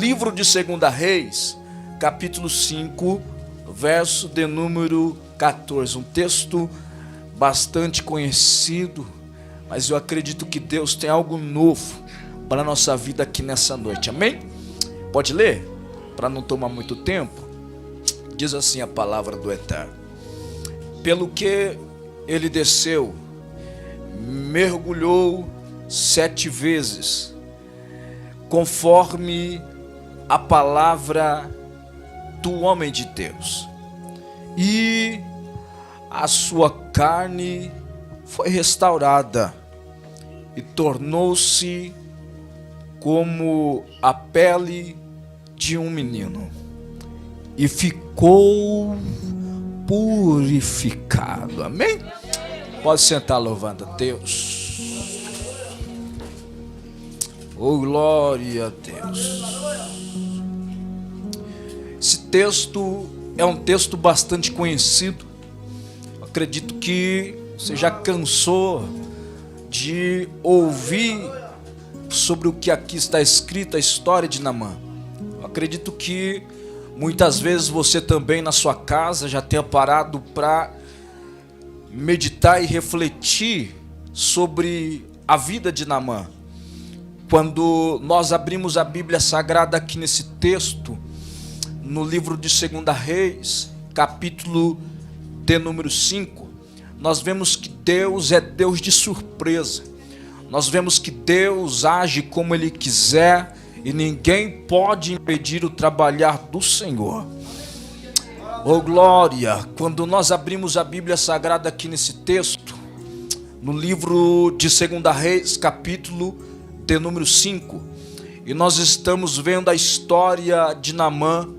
livro de 2 Reis, capítulo 5, verso de número 14. Um texto bastante conhecido, mas eu acredito que Deus tem algo novo para a nossa vida aqui nessa noite. Amém? Pode ler? Para não tomar muito tempo. Diz assim a palavra do Eterno: pelo que ele desceu, mergulhou 7 vezes, conforme a palavra do homem de Deus, e a sua carne foi restaurada e tornou-se como a pele de um menino, e ficou purificado. Amém? Pode sentar louvando a Deus. Oh, glória a Deus. Esse texto é um texto bastante conhecido. Acredito que você já cansou de ouvir sobre o que aqui está escrito, a história de Naamã. Acredito que muitas vezes você também na sua casa já tenha parado para meditar e refletir sobre a vida de Naamã. Quando nós abrimos a Bíblia Sagrada aqui nesse texto, no livro de 2 Reis, capítulo de número 5, nós vemos que Deus é Deus de surpresa. Nós vemos que Deus age como Ele quiser e ninguém pode impedir o trabalhar do Senhor. Oh, glória! Quando nós abrimos a Bíblia Sagrada aqui nesse texto, no livro de 2 Reis, capítulo de número 5, e nós estamos vendo a história de Naamã,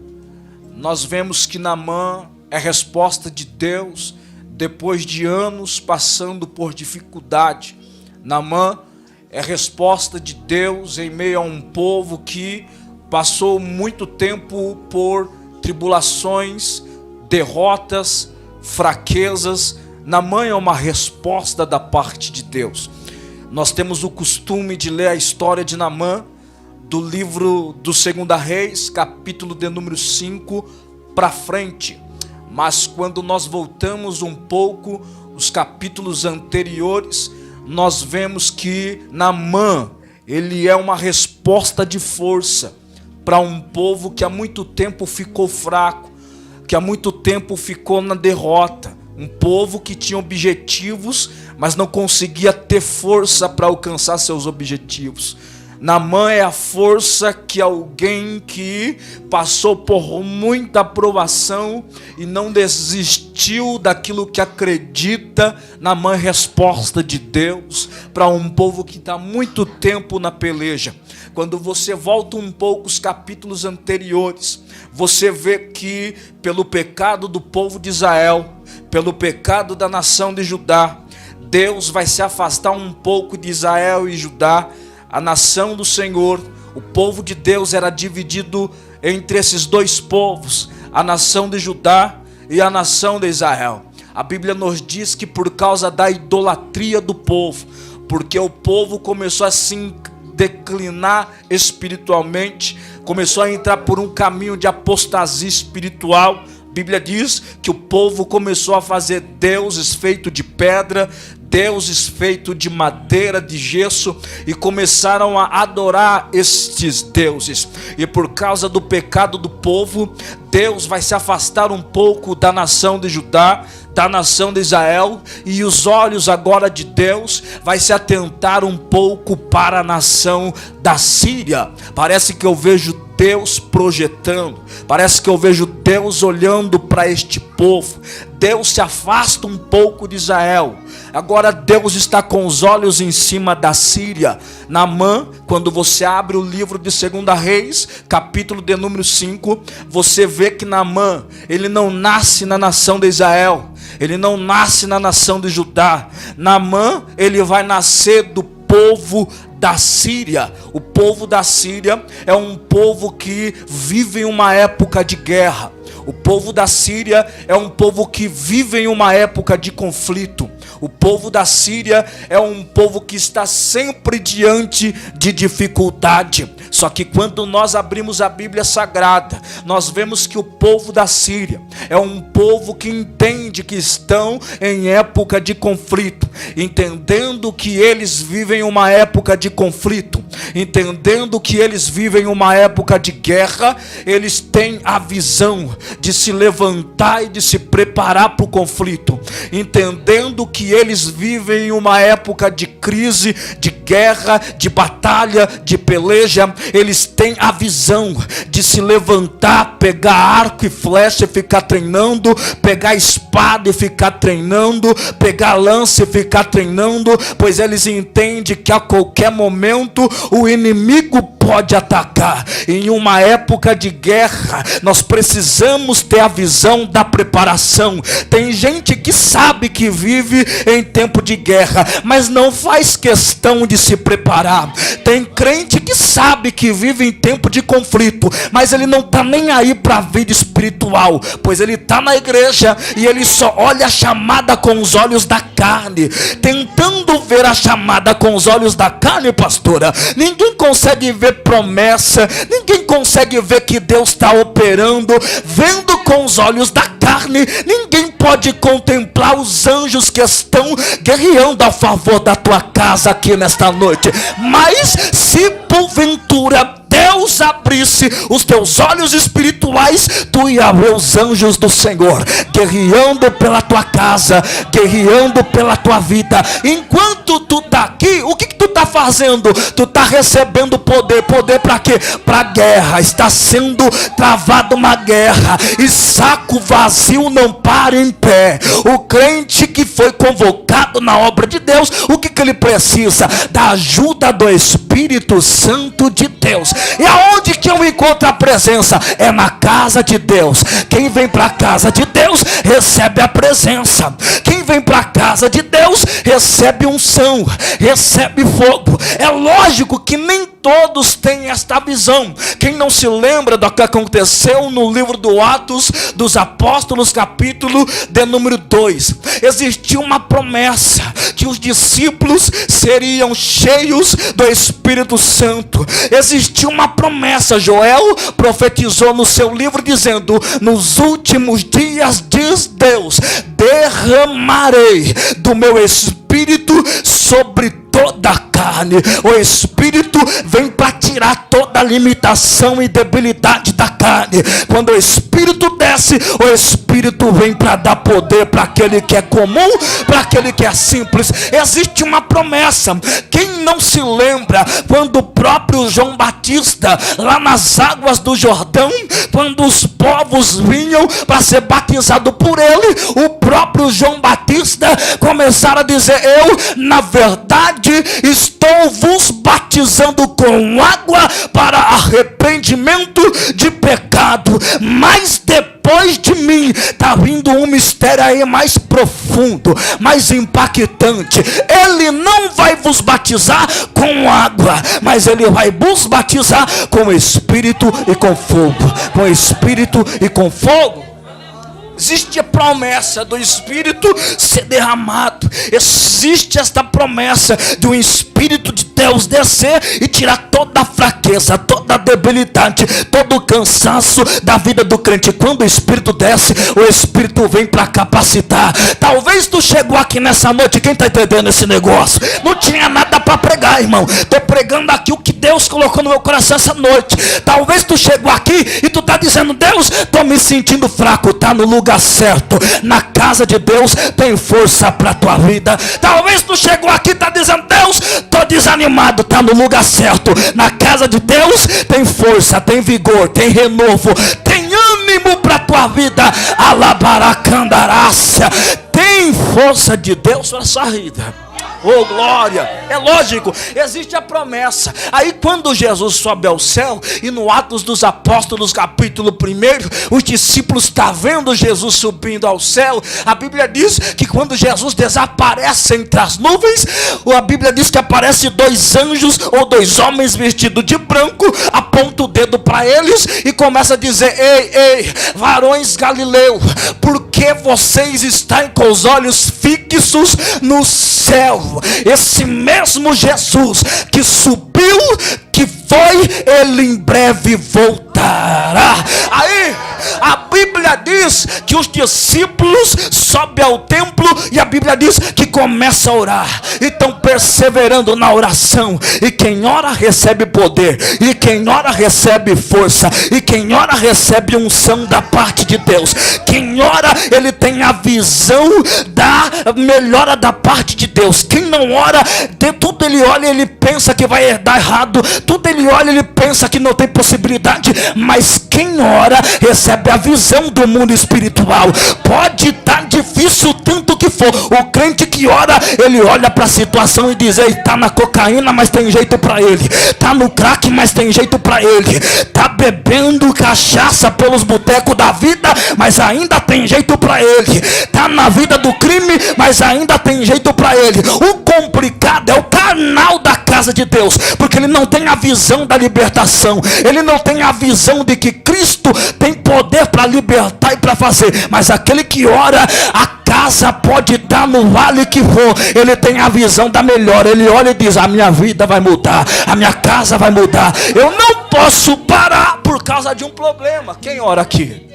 nós vemos que Naamã é resposta de Deus depois de anos passando por dificuldade. Naamã é resposta de Deus em meio a um povo que passou muito tempo por tribulações, derrotas, fraquezas. Naamã é uma resposta da parte de Deus. Nós temos o costume de ler a história de Naamã do livro do 2 Reis, capítulo de número 5 para frente. Mas quando nós voltamos um pouco os capítulos anteriores, nós vemos que Naamã, ele é uma resposta de força para um povo que há muito tempo ficou fraco, que há muito tempo ficou na derrota. Um povo que tinha objetivos, mas não conseguia ter força para alcançar seus objetivos. Naamã é a força que alguém que passou por muita provação e não desistiu daquilo que acredita. Naamã é resposta de Deus para um povo que está muito tempo na peleja. Quando você volta um pouco os capítulos anteriores, você vê que pelo pecado do povo de Israel, pelo pecado da nação de Judá, Deus vai se afastar um pouco de Israel e Judá. A nação do Senhor, o povo de Deus era dividido entre esses dois povos, a nação de Judá e a nação de Israel. A Bíblia nos diz que por causa da idolatria do povo, porque o povo começou a se declinar espiritualmente, começou a entrar por um caminho de apostasia espiritual. A Bíblia diz que o povo começou a fazer deuses feitos de pedra, deuses feitos de madeira, de gesso, e começaram a adorar estes deuses. E por causa do pecado do povo, Deus vai se afastar um pouco da nação de Judá, da nação de Israel, e os olhos agora de Deus vai se atentar um pouco para a nação da Síria. Parece que eu vejo Deus projetando, parece que eu vejo Deus olhando para este povo. Deus se afasta um pouco de Israel, agora Deus está com os olhos em cima da Síria. Naamã, quando você abre o livro de 2 Reis, capítulo de número 5, você vê que Naamã, ele não nasce na nação de Israel, ele não nasce na nação de Judá. Naamã, ele vai nascer do povo da Síria. O povo da Síria é um povo que vive em uma época de guerra. O povo da Síria é um povo que vive em uma época de conflito. O povo da Síria é um povo que está sempre diante de dificuldade. Só que quando nós abrimos a Bíblia Sagrada, nós vemos que o povo da Síria é um povo que entende que estão em época de conflito, entendendo que eles vivem uma época de conflito, entendendo que eles vivem uma época de guerra. Eles têm a visão de se levantar e de se preparar para o conflito, entendendo que eles vivem uma época de crise, de guerra, de batalha, de peleja. Eles têm a visão de se levantar, pegar arco e flecha e ficar treinando, pegar espada e ficar treinando, pegar lança e ficar treinando, pois eles entendem que a qualquer momento o inimigo pode atacar. Em uma época de guerra, nós precisamos ter a visão da preparação. Tem gente que sabe que vive em tempo de guerra, mas não faz questão de se preparar. Tem crente que sabe que vive em tempo de conflito, mas ele não está nem aí para a vida espiritual, pois ele está na igreja e ele só olha a chamada com os olhos da carne, tentando ver a chamada com os olhos da carne, pastora. Ninguém consegue ver promessa, ninguém consegue ver que Deus está operando, vendo com os olhos da carne. Ninguém pode contemplar os anjos que estão guerreando a favor da tua casa aqui nesta noite. Mas se porventura Deus abrisse os teus olhos espirituais, tu ia ver os anjos do Senhor guerreando pela tua casa, guerreando pela tua vida. Enquanto tu está aqui, o que tu está fazendo? Tu está recebendo poder. Poder para quê? Para guerra. Está sendo travada uma guerra, e saco vazio não para em pé. O crente que foi convocado na obra de Deus, o que ele precisa? Da ajuda do Espírito Santo de Deus. E aonde que eu encontro a presença? É na casa de Deus. Quem vem para a casa de Deus recebe a presença. Quem vem para a casa de Deus recebe unção, recebe fogo. É lógico que nem todos têm esta visão. Quem não se lembra do que aconteceu no livro do Atos dos Apóstolos, capítulo de número 2, existiu uma promessa que os discípulos seriam cheios do Espírito Santo. Existiu uma promessa. Joel profetizou no seu livro dizendo: nos últimos dias, diz Deus, derramarei do meu Espírito sobre toda a carne. O Espírito vem para tirar toda a limitação e debilidade da carne. Quando o Espírito desce, o Espírito vem para dar poder para aquele que é comum, para aquele que é simples. Existe uma promessa. Quem não se lembra quando o próprio João Batista, lá nas águas do Jordão, quando os povos vinham para ser batizado por ele, o próprio João Batista começaram a dizer: eu, na verdade, estou vos batizando com água para arrependimento de pecado, mas depois de mim está vindo um mistério aí mais profundo, mais impactante. Ele não vai vos batizar com água, mas ele vai vos batizar com Espírito e com fogo. Com Espírito e com fogo. Existe a promessa do Espírito ser derramado. Existe esta promessa de um Espírito de Deus descer e tirar toda a fraqueza, toda a debilidade, todo o cansaço da vida do crente. Quando o Espírito desce, o Espírito vem para capacitar. Talvez tu chegou aqui nessa noite, quem está entendendo esse negócio? Não tinha nada para pregar, irmão. Estou pregando aqui o que Deus colocou no meu coração essa noite. Talvez tu chegou aqui e tu está dizendo: Deus, estou me sentindo fraco. Está no lugar certo. Na casa de Deus tem força para a tua vida. Talvez tu chegou aqui e está dizendo: Deus, estou desanimado. Está no lugar certo. Na casa de Deus tem força, tem vigor, tem renovo, tem ânimo para a tua vida. Alabaracandarácia. Tem força de Deus para a sua vida. Oh glória, é lógico, existe a promessa. Aí quando Jesus sobe ao céu, e no Atos dos Apóstolos capítulo 1, os discípulos estão vendo Jesus subindo ao céu. A Bíblia diz que quando Jesus desaparece entre as nuvens, a Bíblia diz que aparece 2 anjos ou 2 homens vestidos de branco, aponta o dedo para eles e começa a dizer: ei, varões Galileu, por que vocês estão com os olhos fixos no céu? Esse mesmo Jesus que subiu, que foi, ele em breve voltará. Aí a Bíblia diz que os discípulos sobem ao templo e a Bíblia diz que começa a orar, e estão perseverando na oração. E quem ora recebe poder, e quem ora recebe força, e quem ora recebe unção da parte de Deus. Quem ora, ele tem a visão da melhora da parte de Deus. Quem não ora, de tudo ele olha e ele pensa que vai dar errado, tudo ele olha e ele pensa que não tem possibilidade. Mas quem ora recebe a visão do mundo espiritual. Pode estar difícil tanto que for, o crente que ora, ele olha para a situação e diz: ele está na cocaína, mas tem jeito para ele, está no crack, mas tem jeito para ele, está bebendo cachaça pelos botecos da vida, mas ainda tem jeito para ele, está na vida do crime, mas ainda tem jeito para ele. O complicado é o carnal da casa de Deus, porque ele não tem a visão da libertação, ele não tem a visão de que Cristo tem poder para libertar e para fazer. Mas aquele que ora, a casa pode estar no vale que for, ele tem a visão da melhor. Ele olha e diz: a minha vida vai mudar, a minha casa vai mudar, eu não posso parar por causa de um problema. Quem ora aqui?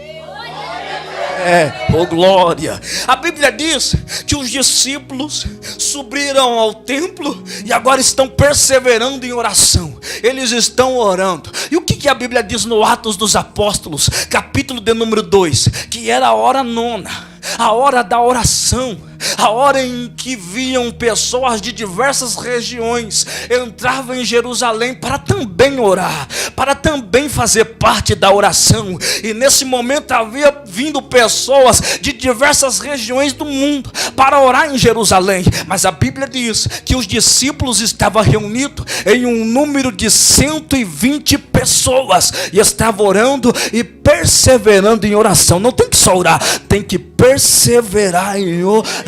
Oh glória. A Bíblia diz que os discípulos subiram ao templo e agora estão perseverando em oração. Eles estão orando. E o que a Bíblia diz no Atos dos Apóstolos, capítulo de número 2? Que era a hora nona, a hora da oração, a hora em que viam pessoas de diversas regiões entravam em Jerusalém para também orar, para também fazer parte da oração. E nesse momento havia vindo pessoas de diversas regiões do mundo para orar em Jerusalém. Mas a Bíblia diz que os discípulos estavam reunidos em um número de 120 pessoas e estavam orando e perseverando em oração. Não tem que só orar, tem que perseverar em oração.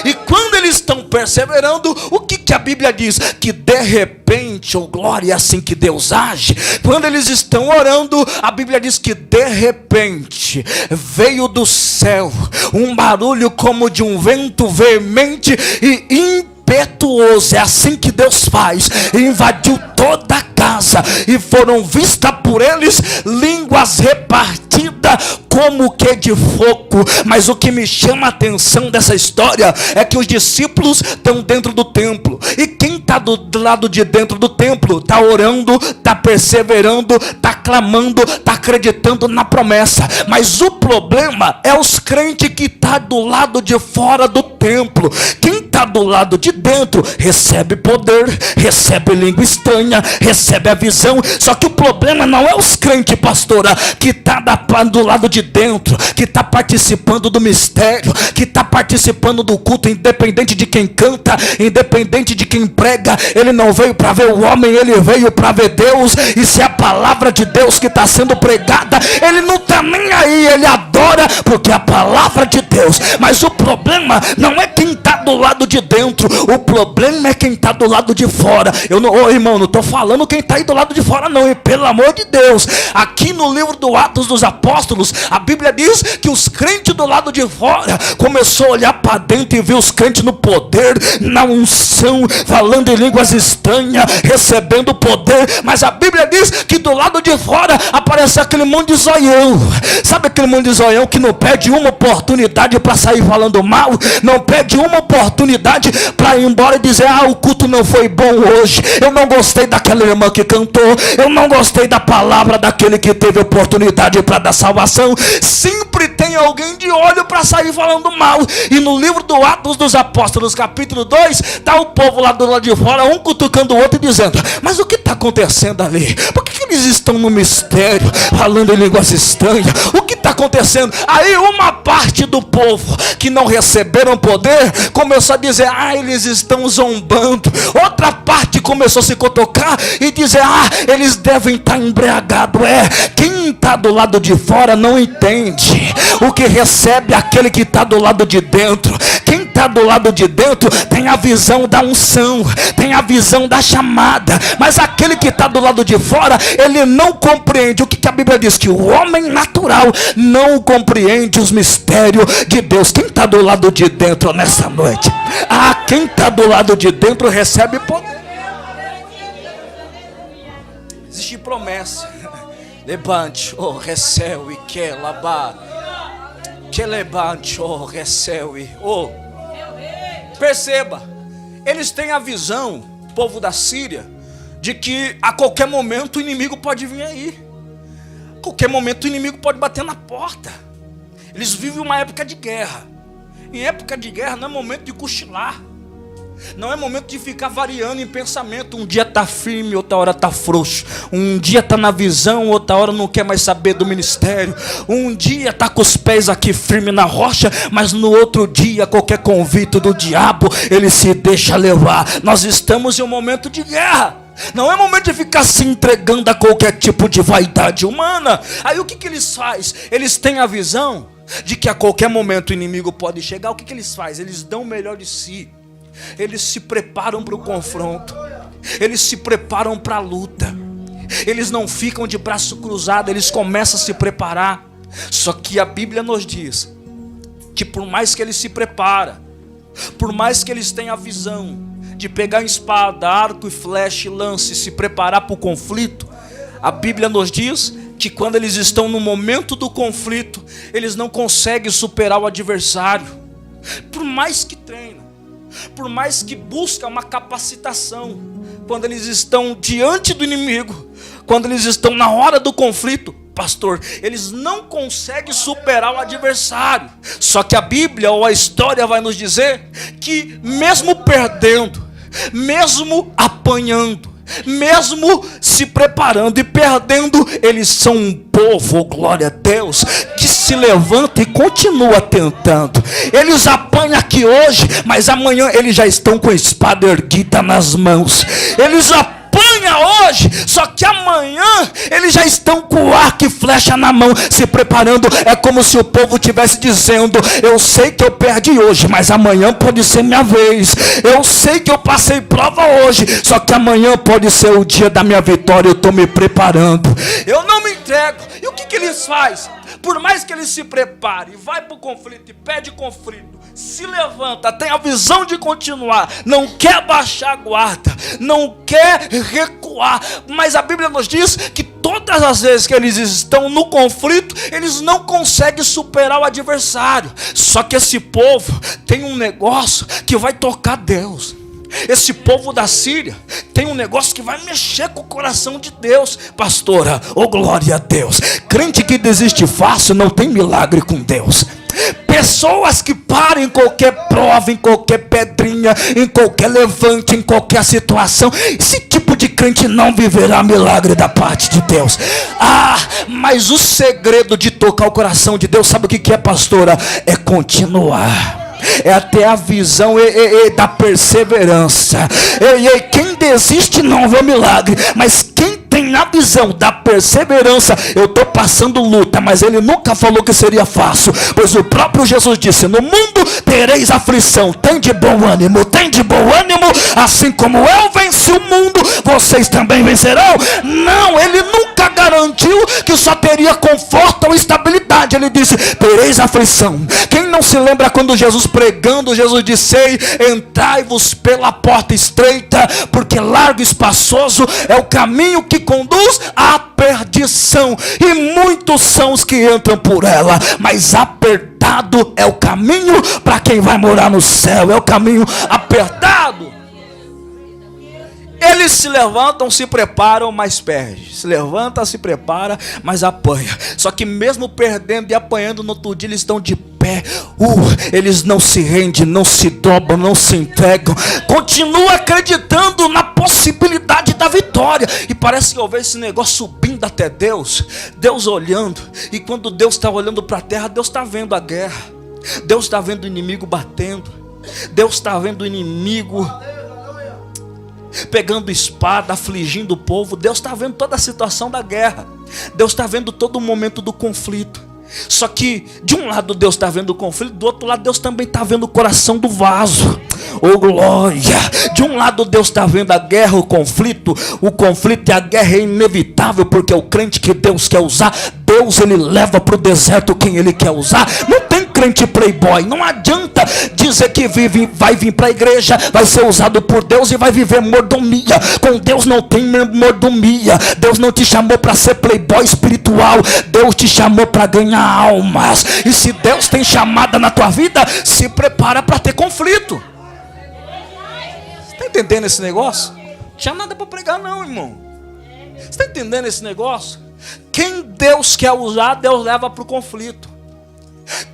E quando eles estão perseverando, o que a Bíblia diz? Que de repente, oh glória, é assim que Deus age. Quando eles estão orando, a Bíblia diz que de repente veio do céu um barulho como de um vento veemente e impetuoso. É assim que Deus faz. Invadiu toda a casa e foram vistas por eles línguas repartidas como que de fogo. Mas o que me chama a atenção dessa história é que os discípulos estão dentro do templo, e quem está do lado de dentro do templo está orando, está perseverando, está clamando, está acreditando na promessa. Mas o problema é os crentes que estão do lado de fora do templo. Quem está do lado de dentro recebe poder, recebe língua estranha, recebe a visão. Só que o problema não é os crentes, pastora, que está do lado de dentro, que está participando do mistério, que está participando do culto, independente de quem canta, independente de quem prega. Ele não veio para ver o homem, ele veio para ver Deus. E se é a palavra de Deus que está sendo pregada, ele não está nem aí, ele adora, porque é a palavra de Deus. Mas o problema não é quem está do lado de dentro, o problema é quem está do lado de fora. Eu não, irmão, não estou falando quem está aí do lado de fora não, e pelo amor de Deus. Aqui no livro do Atos dos Apóstolos, a Bíblia diz que os crentes do lado de fora começou a olhar para dentro e ver os crentes no poder, na unção, falando em línguas estranhas, recebendo poder. Mas a Bíblia diz que do lado de fora apareceu aquele monte de zoião. Sabe aquele monte de zoião que não perde uma oportunidade para sair falando mal, não perde uma oportunidade para ir embora e dizer: o culto não foi bom hoje, eu não gostei daquela irmã que cantou, eu não gostei da palavra daquele que teve oportunidade para dar salvação. Sempre tem alguém de olho para sair falando mal. E no livro do Atos dos Apóstolos, capítulo 2, está o povo lá do lado de fora, um cutucando o outro e dizendo: mas o que está acontecendo ali? Por que eles estão no mistério, falando em línguas estranhas. O que está acontecendo? Aí uma parte do povo que não receberam poder começou a dizer: eles estão zombando. Outra parte começou a se cotocar e dizer: eles devem estar embriagados. Quem está do lado de fora não entende o que recebe aquele que está do lado de dentro. Quem está do lado de dentro tem a visão da unção, tem a visão da chamada, mas aquele que está do lado de fora, ele não compreende. O que a Bíblia diz? Que o homem natural não compreende os mistérios de Deus. Quem está do lado de dentro nessa noite? Quem está do lado de dentro recebe poder. Existe promessa. Levante, recebe, que labá. Que levante, recebe. Perceba, eles têm a visão, povo da Síria, de que a qualquer momento o inimigo pode vir aí. A qualquer momento o inimigo pode bater na porta. Eles vivem uma época de guerra. Em época de guerra não é momento de cochilar. Não é momento de ficar variando em pensamento. Um dia está firme, outra hora está frouxo. Um dia está na visão, outra hora não quer mais saber do ministério. Um dia está com os pés aqui firme na rocha, mas no outro dia qualquer convite do diabo ele se deixa levar. Nós estamos em um momento de guerra. Não é momento de ficar se entregando a qualquer tipo de vaidade humana. Aí o que eles fazem? Eles têm a visão de que a qualquer momento o inimigo pode chegar. O que eles fazem? Eles dão o melhor de si. Eles se preparam para o confronto. Eles se preparam para a luta. Eles não ficam de braço cruzado. Eles começam a se preparar. Só que a Bíblia nos diz que por mais que eles se preparam, por mais que eles tenham a visão de pegar espada, arco e flecha e lance e se preparar para o conflito, a Bíblia nos diz que quando eles estão no momento do conflito, eles não conseguem superar o adversário. Por mais que treinam, por mais que buscam uma capacitação, quando eles estão diante do inimigo, quando eles estão na hora do conflito, pastor, eles não conseguem superar o adversário. Só que a Bíblia ou a história vai nos dizer que mesmo perdendo, mesmo apanhando, mesmo se preparando e perdendo, eles são um povo, glória a Deus, que se levanta e continua tentando. Eles apanham aqui hoje, mas amanhã eles já estão com a espada erguida nas mãos. Eles apanham hoje, só que amanhã eles já estão com o arco e flecha na mão, se preparando. É como se o povo estivesse dizendo: eu sei que eu perdi hoje, mas amanhã pode ser minha vez. Eu sei que eu passei prova hoje, só que amanhã pode ser o dia da minha vitória. Eu estou me preparando, eu não me entrego. E o que eles fazem? Por mais que eles se preparem, vai para o conflito e pede conflito, se levanta, tem a visão de continuar, não quer baixar a guarda, não quer recuar. Mas a Bíblia nos diz que todas as vezes que eles estão no conflito, eles não conseguem superar o adversário. Só que esse povo tem um negócio que vai tocar Deus. Esse povo da Síria tem um negócio que vai mexer com o coração de Deus. Pastora, glória a Deus. Crente que desiste fácil não tem milagre com Deus. Pessoas que param em qualquer prova, em qualquer pedrinha, em qualquer levante, em qualquer situação, esse tipo de crente não viverá milagre da parte de Deus. Mas o segredo de tocar o coração de Deus, sabe o que é, pastora? É continuar. É até a visão da perseverança. Quem desiste não vê milagre, mas quem tem a visão da perseverança, eu estou passando luta, mas ele nunca falou que seria fácil, pois o próprio Jesus disse: no mundo tereis aflição, tem de bom ânimo, assim como eu venci o mundo, vocês também vencerão. Não, ele nunca garantiu que só teria conforto ou estabilidade. Ele disse: tereis aflição. Quem não se lembra quando Jesus pregando, Jesus disse: entrai-vos pela porta estreita, porque largo e espaçoso é o caminho que conduz à perdição, e muitos são os que entram por ela, mas apertado é o caminho para quem vai morar no céu. É o caminho apertado. Eles se levantam, se preparam, mas perdem. Se levanta, se prepara, mas apanha. Só que mesmo perdendo e apanhando, no outro dia eles estão de pé. Eles não se rendem, não se dobram, não se entregam. Continuam acreditando na possibilidade da vitória. vitória. E parece que eu vejo esse negócio subindo até Deus. Deus olhando. E quando Deus está olhando para a terra, Deus está vendo a guerra. Deus está vendo o inimigo batendo. Deus está vendo o inimigo pegando espada, afligindo o povo. Deus está vendo toda a situação da guerra. Deus está vendo todo o momento do conflito. Só que de um lado Deus está vendo o conflito, do outro lado Deus também está vendo o coração do vaso. Oh glória! De um lado Deus está vendo a guerra, o conflito e a guerra é inevitável, porque o crente que Deus quer usar, Deus ele leva para o deserto quem ele quer usar. Não tem crente playboy, não adianta dizer que vai vir para a igreja, vai ser usado por Deus e vai viver mordomia. Com Deus não tem mordomia. Deus não te chamou para ser playboy espiritual, Deus te chamou para ganhar almas. E se Deus tem chamada na tua vida, se prepara para ter conflito. Está entendendo esse negócio? Não tinha nada para pregar não, irmão. Você está entendendo esse negócio? Quem Deus quer usar, Deus leva para o conflito.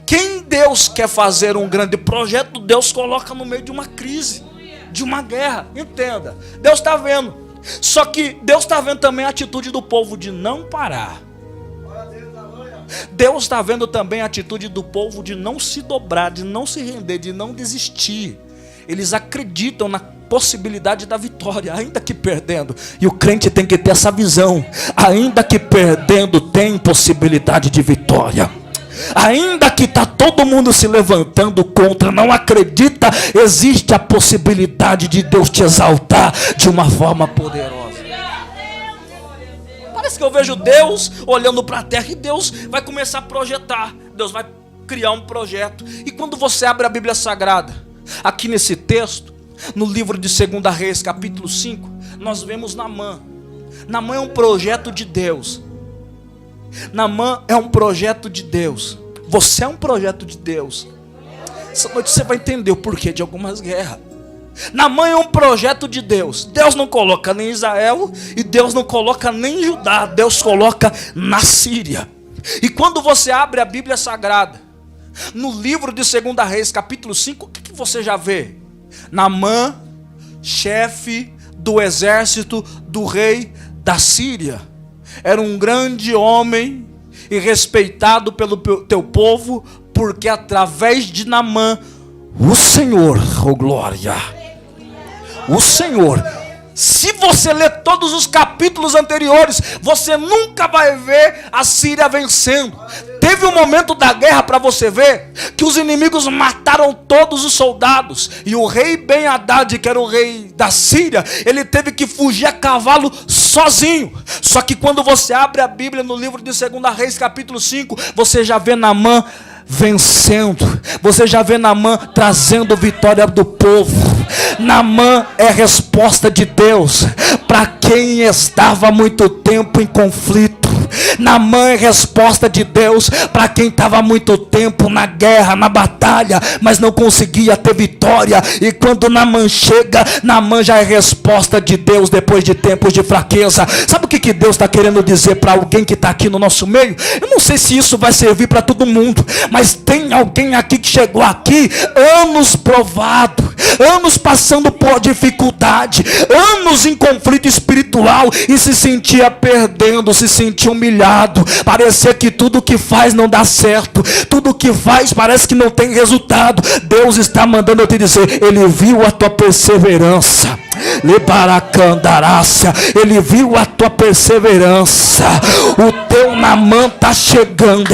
Quem Deus quer fazer um grande projeto, Deus coloca no meio de uma crise, de uma guerra. Entenda, Deus está vendo. Só que Deus está vendo também a atitude do povo de não parar. Deus está vendo também a atitude do povo de não se dobrar, de não se render, de não desistir. Eles acreditam na possibilidade da vitória, ainda que perdendo. E o crente tem que ter essa visão. Ainda que perdendo, tem possibilidade de vitória. Ainda que está todo mundo se levantando contra, não acredita, existe a possibilidade de Deus te exaltar de uma forma poderosa. Parece que eu vejo Deus olhando para a terra e Deus vai começar a projetar. Deus vai criar um projeto. E quando você abre a Bíblia Sagrada, aqui nesse texto, no livro de 2 Reis, capítulo 5, nós vemos Naamã. Naamã é um projeto de Deus. Naamã é um projeto de Deus. Você é um projeto de Deus. Essa noite você vai entender o porquê de algumas guerras. Naamã é um projeto de Deus. Deus não coloca nem Israel e Deus não coloca nem Judá. Deus coloca na Síria. E quando você abre a Bíblia Sagrada, no livro de 2 Reis, capítulo 5, o que você já vê? Naamã, chefe do exército do rei da Síria. Era um grande homem e respeitado pelo teu povo, porque através de Naamã, o Senhor, oh glória, o Senhor, se você ler todos os capítulos anteriores, você nunca vai ver a Síria vencendo. Teve um momento da guerra para você ver que os inimigos mataram todos os soldados. E o rei Ben-Hadad, que era o rei da Síria, ele teve que fugir a cavalo sozinho. Só que quando você abre a Bíblia no livro de 2 Reis, capítulo 5, você já vê Naamã vencendo. Você já vê Naamã trazendo vitória do povo. Naamã é resposta de Deus para quem estava há muito tempo em conflito. Naamã é resposta de Deus para quem estava há muito tempo na guerra, na batalha, mas não conseguia ter vitória. E quando Naamã chega, Naamã já é resposta de Deus depois de tempos de fraqueza. Sabe o que Deus está querendo dizer para alguém que está aqui no nosso meio? Eu não sei se isso vai servir para todo mundo, mas tem alguém aqui que chegou aqui anos provado, anos passando por dificuldade, anos em conflito espiritual e se sentia perdendo, se sentia humilhado, parecia que tudo que faz não dá certo, tudo que faz parece que não tem resultado. Deus está mandando eu te dizer, Ele viu a tua perseverança, Ele viu a tua perseverança. O teu Naamã está chegando,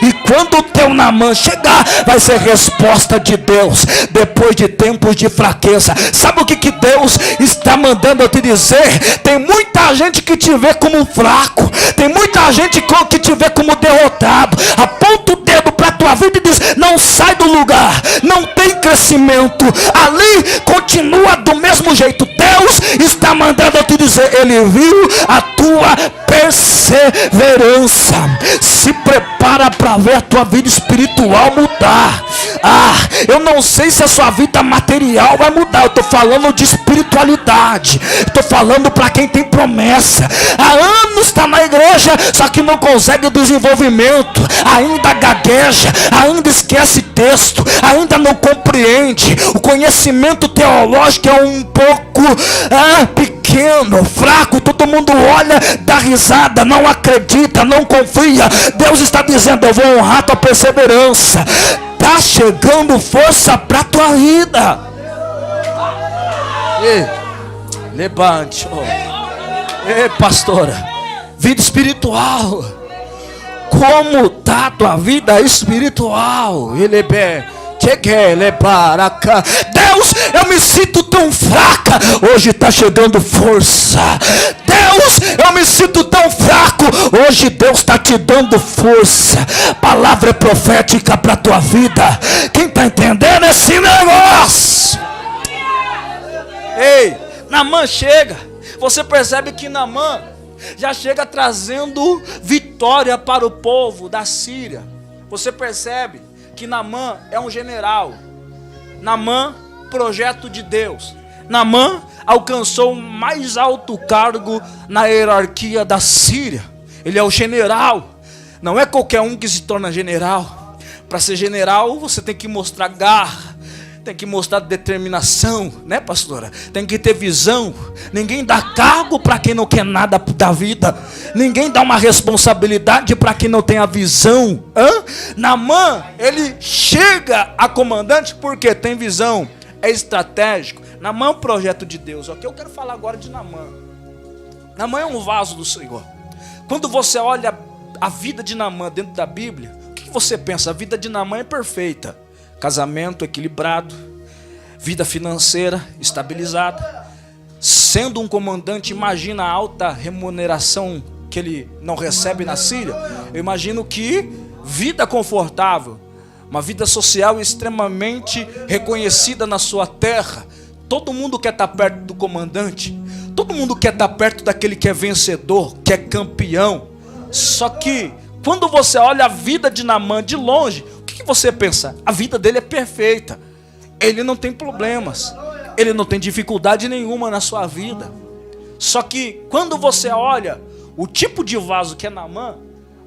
e quando o teu Naamã chegar, vai ser resposta de Deus depois de tempos de fraqueza. Sabe o que Deus está mandando eu te dizer? Tem muita gente que te vê como fraco, tem muita gente que te vê como derrotado, aponta o dedo para a tua vida e diz, não sai do lugar, não tem crescimento, ali continua do mesmo jeito. Deus está mandando eu te dizer, Ele viu a tua perseverança. Se prepara para ver a tua vida espiritual mudar. Eu não sei se a sua vida material vai mudar, eu estou falando de espiritualidade, estou falando para quem tem promessa. Há anos está na igreja, só que não consegue desenvolvimento, ainda gagueja, ainda esquece texto, ainda não compreende. O conhecimento teológico é um pouco pequeno, pequeno, fraco, todo mundo olha, dá risada, não acredita, não confia. Deus está dizendo: eu vou honrar tua perseverança. Está chegando força para a tua vida. Ei, levante, ei, pastora, vida espiritual. Como está a tua vida espiritual? Deus, eu me sinto tão fraca. Hoje está chegando força. Deus, eu me sinto tão fraco. Hoje Deus está te dando força. Palavra profética para a tua vida. Quem está entendendo esse negócio? Ei, Naamã chega. Você percebe que Naamã já chega trazendo vitória para o povo da Síria. Você percebe que Naamã é um general. Naamã, projeto de Deus. Naamã alcançou o mais alto cargo na hierarquia da Síria. Ele é o general. Não é qualquer um que se torna general. Para ser general, você tem que mostrar garra, tem que mostrar determinação, né, pastora? Tem que ter visão. Ninguém dá cargo para quem não quer nada da vida. Ninguém dá uma responsabilidade para quem não tem a visão. Naamã, ele chega a comandante porque tem visão, é estratégico. Naamã é um projeto de Deus. Ok, eu quero falar agora de Naamã. Naamã é um vaso do Senhor. Quando você olha a vida de Naamã dentro da Bíblia, o que você pensa? A vida de Naamã é perfeita. Casamento equilibrado, vida financeira estabilizada. Sendo um comandante, imagina a alta remuneração que ele não recebe na Síria. Eu imagino que vida confortável, uma vida social extremamente reconhecida na sua terra. Todo mundo quer estar perto do comandante. Todo mundo quer estar perto daquele que é vencedor, que é campeão. Só que quando você olha a vida de Naamã de longe, o que você pensa? A vida dele é perfeita. Ele não tem problemas. Ele não tem dificuldade nenhuma na sua vida. Só que quando você olha o tipo de vaso que é Naamã,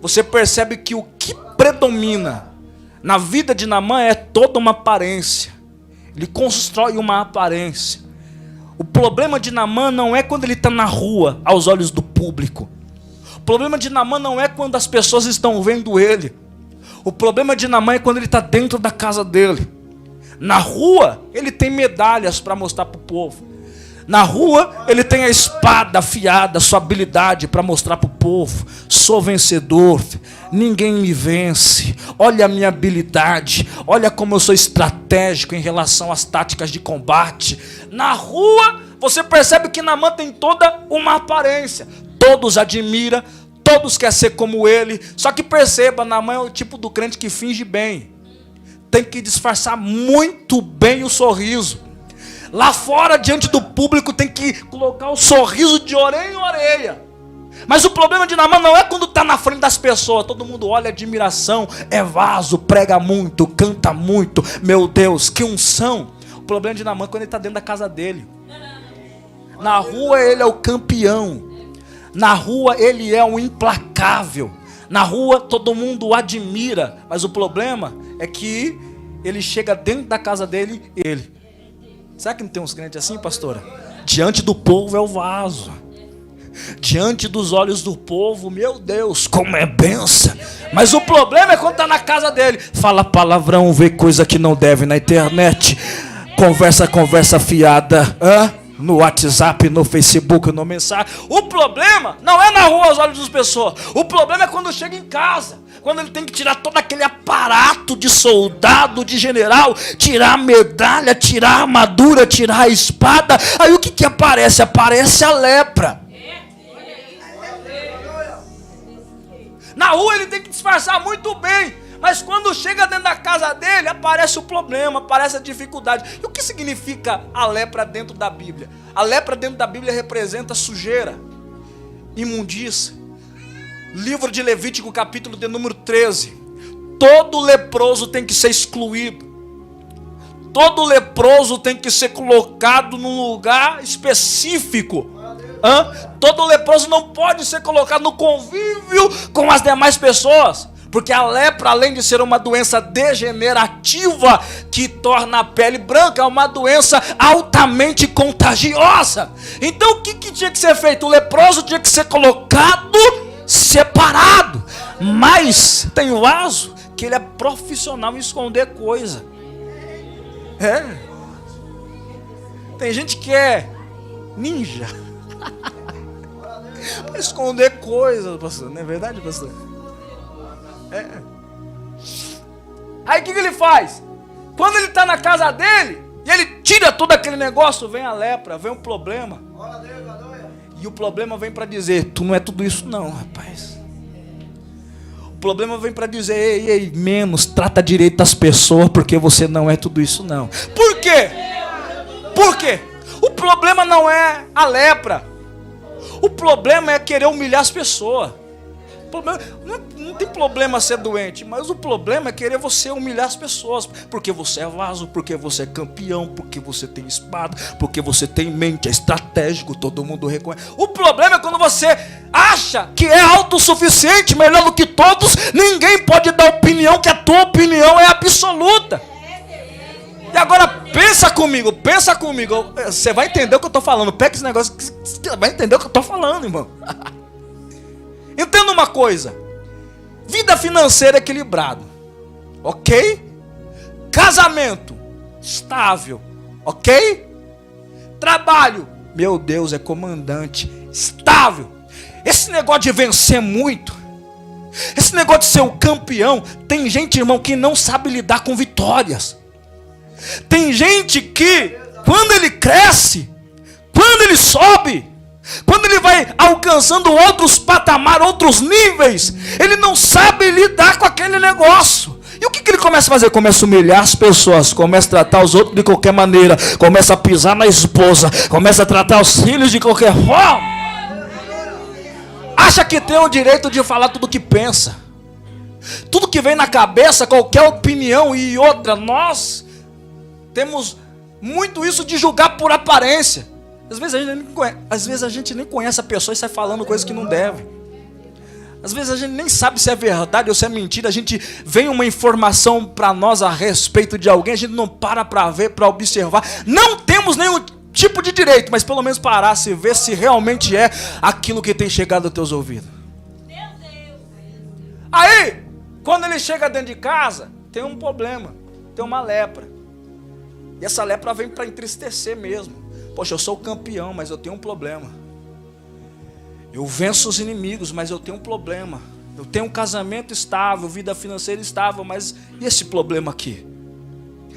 você percebe que o que predomina na vida de Naamã é toda uma aparência. Ele constrói uma aparência. O problema de Naamã não é quando ele está na rua, aos olhos do público. O problema de Naamã não é quando as pessoas estão vendo ele. O problema de Naamã é quando ele está dentro da casa dele. Na rua, ele tem medalhas para mostrar para o povo. Na rua, ele tem a espada afiada, sua habilidade para mostrar para o povo. Sou vencedor, ninguém me vence. Olha a minha habilidade, olha como eu sou estratégico em relação às táticas de combate. Na rua, você percebe que Naamã tem toda uma aparência. Todos admiram, todos querem ser como ele. Só que perceba, Naamã é o tipo do crente que finge bem. Tem que disfarçar muito bem o sorriso. Lá fora, diante do público, tem que colocar o sorriso de orelha em orelha. Mas o problema de Naamã não é quando está na frente das pessoas. Todo mundo olha, admiração, é vaso, prega muito, canta muito. Meu Deus, que unção. O problema de Naamã é quando ele está dentro da casa dele. Na rua ele é o campeão. Na rua ele é o implacável. Na rua todo mundo o admira. Mas o problema é que ele chega dentro da casa dele, ele. Será que não tem uns crentes assim, pastora? Diante do povo é o vaso. Diante dos olhos do povo, meu Deus, como é benção. Mas o problema é quando está na casa dele. Fala palavrão, vê coisa que não deve na internet. Conversa fiada. No WhatsApp, no Facebook, no mensagem. O problema não é na rua aos olhos das pessoas. O problema é quando chega em casa. Quando ele tem que tirar todo aquele aparato de soldado, de general. Tirar a medalha, tirar a armadura, tirar a espada. Aí o que aparece? Aparece a lepra. Na rua ele tem que disfarçar muito bem. Mas quando chega dentro da casa dele, aparece o problema, aparece a dificuldade. E o que significa a lepra dentro da Bíblia? A lepra dentro da Bíblia representa sujeira, imundícia. Livro de Levítico, capítulo de número 13. Todo leproso tem que ser excluído. Todo leproso tem que ser colocado num lugar específico. Todo leproso não pode ser colocado no convívio com as demais pessoas. Porque a lepra, além de ser uma doença degenerativa que torna a pele branca, é uma doença altamente contagiosa. Então o que tinha que ser feito? O leproso tinha que ser colocado separado. Mas tem o vaso que ele é profissional em esconder coisa. Tem gente que é ninja para esconder coisas, pastor. Não é verdade, pastor? Aí o que ele faz? Quando ele está na casa dele e ele tira todo aquele negócio, vem a lepra, vem um problema. E o problema vem para dizer: tu não é tudo isso não, rapaz. O problema vem para dizer: ei, menos, trata direito as pessoas, porque você não é tudo isso não. Por quê? Por quê? O problema não é a lepra. O problema é querer humilhar as pessoas. Não tem problema ser doente, mas o problema é querer você humilhar as pessoas. Porque você é vaso, porque você é campeão, porque você tem espada, porque você tem mente, é estratégico, todo mundo reconhece. O problema é quando você acha que é autossuficiente, melhor do que todos, ninguém pode dar opinião, que a tua opinião é absoluta. E agora pensa comigo, você vai entender o que eu estou falando. Pega esse negócio, você vai entender o que eu estou falando, irmão. Entenda uma coisa: vida financeira equilibrada, ok? Casamento estável, ok? Trabalho, meu Deus, é comandante, estável. Esse negócio de vencer muito, esse negócio de ser o campeão, tem gente, irmão, que não sabe lidar com vitórias. Tem gente que, quando ele cresce, quando ele sobe, quando ele vai alcançando outros patamares, outros níveis, ele não sabe lidar com aquele negócio. E o que ele começa a fazer? Começa a humilhar as pessoas, começa a tratar os outros de qualquer maneira, começa a pisar na esposa, começa a tratar os filhos de qualquer forma. Acha que tem o direito de falar tudo o que pensa, tudo que vem na cabeça, qualquer opinião. E outra, nós temos muito isso de julgar por aparência. Às vezes a gente nem conhece a pessoa e sai falando coisas que não deve. Às vezes a gente nem sabe se é verdade ou se é mentira. A gente vem uma informação para nós a respeito de alguém, a gente não para ver, para observar. Não temos nenhum tipo de direito, mas pelo menos parar, se ver se realmente é aquilo que tem chegado aos teus ouvidos. Aí, quando ele chega dentro de casa, tem um problema, tem uma lepra. E essa lepra vem para entristecer mesmo. Poxa, eu sou o campeão, mas eu tenho um problema. Eu venço os inimigos, mas eu tenho um problema. Eu tenho um casamento estável, vida financeira estável, mas e esse problema aqui?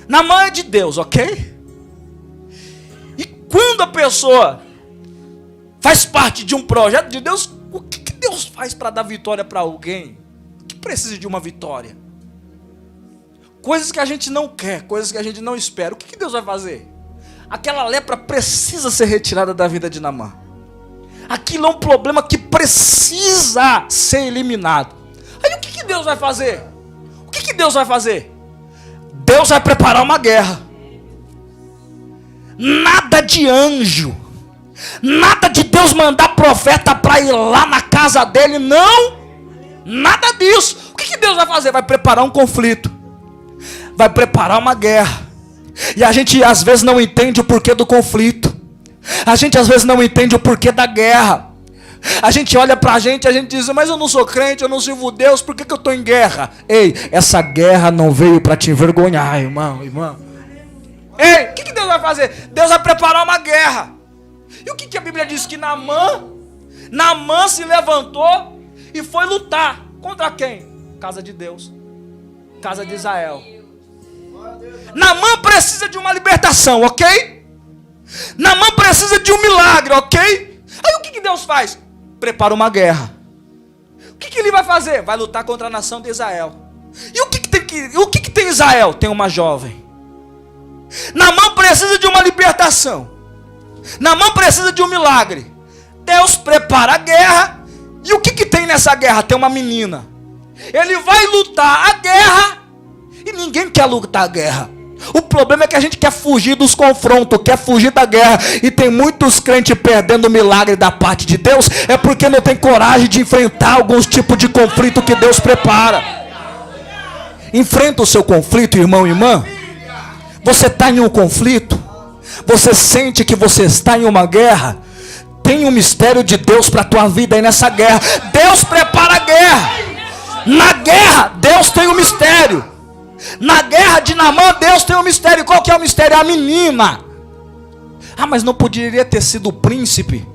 Na mão é de Deus, ok? E quando a pessoa faz parte de um projeto de Deus, o que Deus faz para dar vitória para alguém que precisa de uma vitória? Coisas que a gente não quer, coisas que a gente não espera. O que Deus vai fazer? Aquela lepra precisa ser retirada da vida de Naamã. Aquilo é um problema que precisa ser eliminado. Aí o que Deus vai fazer? O que Deus vai fazer? Deus vai preparar uma guerra. Nada de anjo, nada de Deus mandar profeta para ir lá na casa dele, não. Nada disso. O que Deus vai fazer? Vai preparar um conflito, vai preparar uma guerra. E a gente às vezes não entende o porquê do conflito. A gente às vezes não entende o porquê da guerra. A gente olha pra gente e a gente diz: mas eu não sou crente, eu não sirvo Deus, por que eu estou em guerra? Ei, essa guerra não veio para te envergonhar, irmão. Ei, o que Deus vai fazer? Deus vai preparar uma guerra. E o que a Bíblia diz? Que Naamã se levantou e foi lutar. Contra quem? Casa de Deus, casa de Israel. Naamã precisa de uma libertação, ok? Naamã precisa de um milagre, ok? Aí o que Deus faz? Prepara uma guerra. O que ele vai fazer? Vai lutar contra a nação de Israel. E o que tem Israel? Tem uma jovem. Naamã precisa de uma libertação. Naamã precisa de um milagre. Deus prepara a guerra. E o que tem nessa guerra? Tem uma menina. Ele vai lutar a guerra. E ninguém quer lutar a guerra. O problema é que a gente quer fugir dos confrontos, quer fugir da guerra. E tem muitos crentes perdendo o milagre da parte de Deus. É porque não tem coragem de enfrentar alguns tipos de conflito que Deus prepara. Enfrenta o seu conflito, irmão e irmã. Você está em um conflito? Você sente que você está em uma guerra? Tem um mistério de Deus para a tua vida aí nessa guerra. Deus prepara a guerra. Na guerra, Deus tem um mistério. Na guerra de Naamã, Deus tem um mistério. Qual que é o mistério? A menina. Ah, mas não poderia ter sido o príncipe?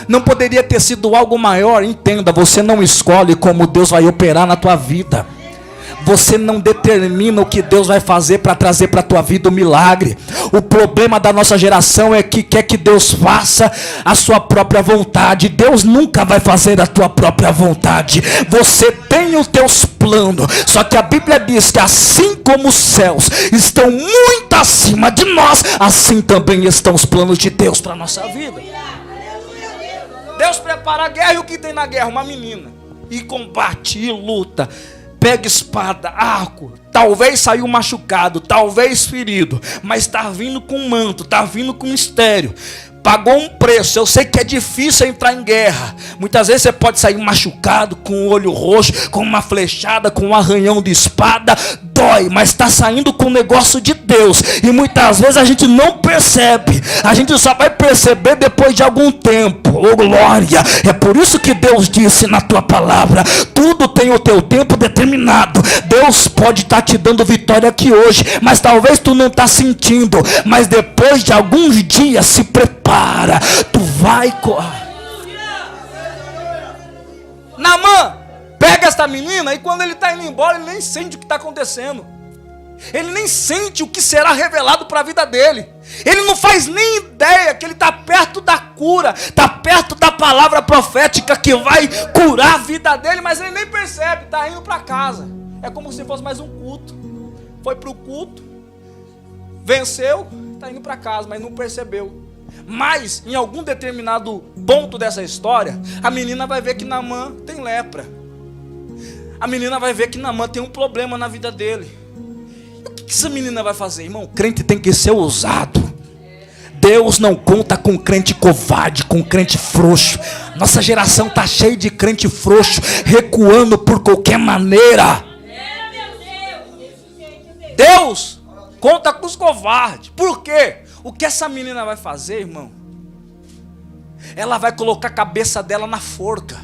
Não poderia ter sido algo maior? Entenda, você não escolhe como Deus vai operar na tua vida. Você não determina o que Deus vai fazer para trazer para a tua vida o milagre. O problema da nossa geração é que quer que Deus faça a sua própria vontade. Deus nunca vai fazer a tua própria vontade. Você tem os teus planos. Só que a Bíblia diz que assim como os céus estão muito acima de nós, assim também estão os planos de Deus para a nossa vida. Deus prepara a guerra, e o que tem na guerra? Uma menina. E combate, e luta. Pega espada, arco, talvez saiu machucado, talvez ferido, mas está vindo com manto, está vindo com mistério. Pagou um preço. Eu sei que é difícil entrar em guerra. Muitas vezes você pode sair machucado, com o olho roxo, com uma flechada, com um arranhão de espada. Dói, mas está saindo com o negócio de Deus. E muitas vezes a gente não percebe. A gente só vai perceber depois de algum tempo. Oh glória! É por isso que Deus disse na tua palavra: tudo tem o teu tempo determinado. Deus pode estar te dando vitória aqui hoje, mas talvez tu não está sentindo. Mas depois de alguns dias, se prepara. Tu vai Naamã pega esta menina, e quando ele está indo embora, ele nem sente o que está acontecendo. Ele nem sente o que será revelado para a vida dele. Ele não faz nem ideia que ele está perto da cura, está perto da palavra profética que vai curar a vida dele, mas ele nem percebe, está indo para casa. É como se fosse mais um culto. Foi para o culto, venceu, está indo para casa, mas não percebeu. Mas em algum determinado ponto dessa história, a menina vai ver que Naamã tem lepra. A menina vai ver que Naamã tem um problema na vida dele. E o que essa menina vai fazer, irmão? Crente tem que ser ousado. Deus não conta com crente covarde, com crente frouxo. Nossa geração está cheia de crente frouxo, recuando por qualquer maneira. Deus conta com os covardes. Por quê? O que essa menina vai fazer, irmão? Ela vai colocar a cabeça dela na forca.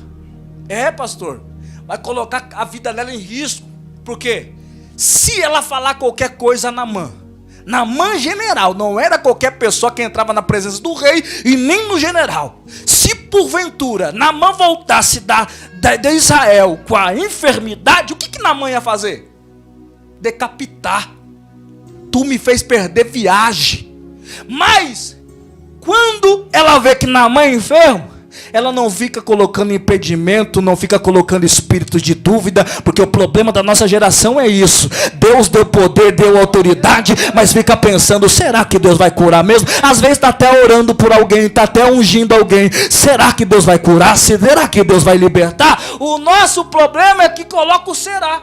É, pastor. Vai colocar a vida dela em risco. Por quê? Se ela falar qualquer coisa a Naamã general, não era qualquer pessoa que entrava na presença do rei e nem no general. Se porventura Naamã voltasse de Israel com a enfermidade, o que Naamã ia fazer? Decapitar. Tu me fez perder viagem. Mas quando ela vê que Naamã é enfermo, ela não fica colocando impedimento, não fica colocando espírito de dúvida, porque o problema da nossa geração é isso. Deus deu poder, deu autoridade, mas fica pensando: será que Deus vai curar mesmo? Às vezes está até orando por alguém, está até ungindo alguém. Será que Deus vai curar? Será que Deus vai libertar? O nosso problema é que coloca o será.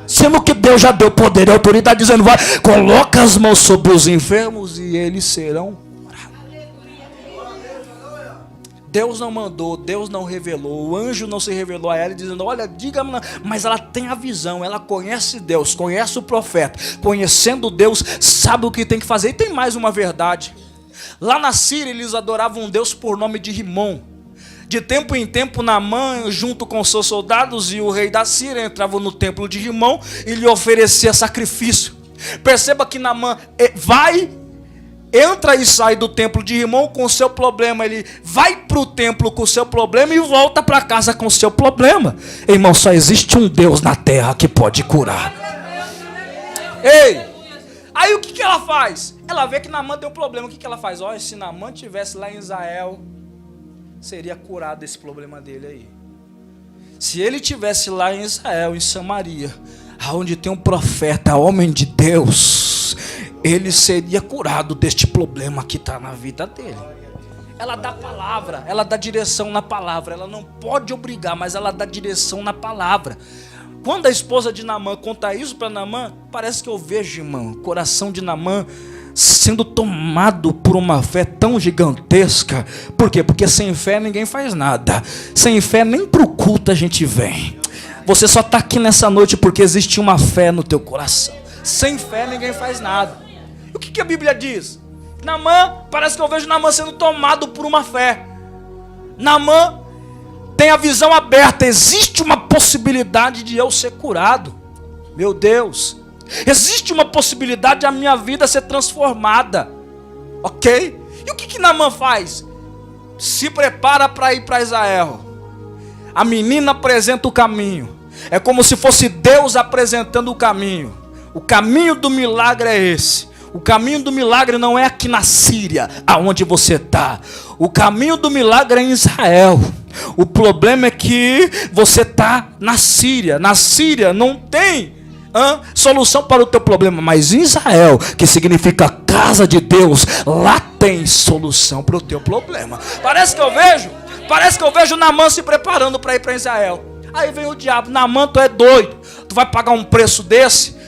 Sendo que Deus já deu poder e autoridade, dizendo: vai, coloca as mãos sobre os enfermos e eles serão curados. Deus não mandou, Deus não revelou, o anjo não se revelou a ela, dizendo: olha, diga-me, mas ela tem a visão, ela conhece Deus, conhece o profeta, conhecendo Deus, sabe o que tem que fazer. E tem mais uma verdade: lá na Síria eles adoravam um Deus por nome de Rimon. De tempo em tempo, Naamã, junto com seus soldados e o rei da Síria, entravam no templo de Rimon e lhe oferecia sacrifício. Perceba que Naamã entra e sai do templo de Rimon com o seu problema. Ele vai para o templo com o seu problema e volta para casa com o seu problema. Irmão, só existe um Deus na terra que pode curar. Ei! Aí o que ela faz? Ela vê que Naamã tem um problema. O que ela faz? Olha, se Naamã estivesse lá em Israel, seria curado esse problema dele aí. Se ele estivesse lá em Israel, em Samaria, onde tem um profeta, homem de Deus, ele seria curado deste problema que está na vida dele. Ela dá palavra, ela dá direção na palavra. Ela não pode obrigar, mas ela dá direção na palavra. Quando a esposa de Naamã conta isso para Naamã, parece que eu vejo, irmão, o coração de Naamã sendo tomado por uma fé tão gigantesca. Por quê? Porque sem fé ninguém faz nada. Sem fé nem para o culto a gente vem. Você só está aqui nessa noite porque existe uma fé no teu coração. Sem fé ninguém faz nada. E o que a Bíblia diz? Naamã, parece que eu vejo Naamã sendo tomado por uma fé. Naamã tem a visão aberta. Existe uma possibilidade de eu ser curado. Meu Deus. Existe uma possibilidade de a minha vida ser transformada. Ok? E o que Naamã faz? Se prepara para ir para Israel. A menina apresenta o caminho. É como se fosse Deus apresentando o caminho. O caminho do milagre é esse. O caminho do milagre não é aqui na Síria, aonde você está. O caminho do milagre é em Israel. O problema é que você está na Síria. Na Síria não tem solução para o teu problema. Mas em Israel, que significa casa de Deus, lá tem solução para o teu problema. Parece que eu vejo Naamã se preparando para ir para Israel. Aí vem o diabo: Naamã, tu é doido, tu vai pagar um preço desse?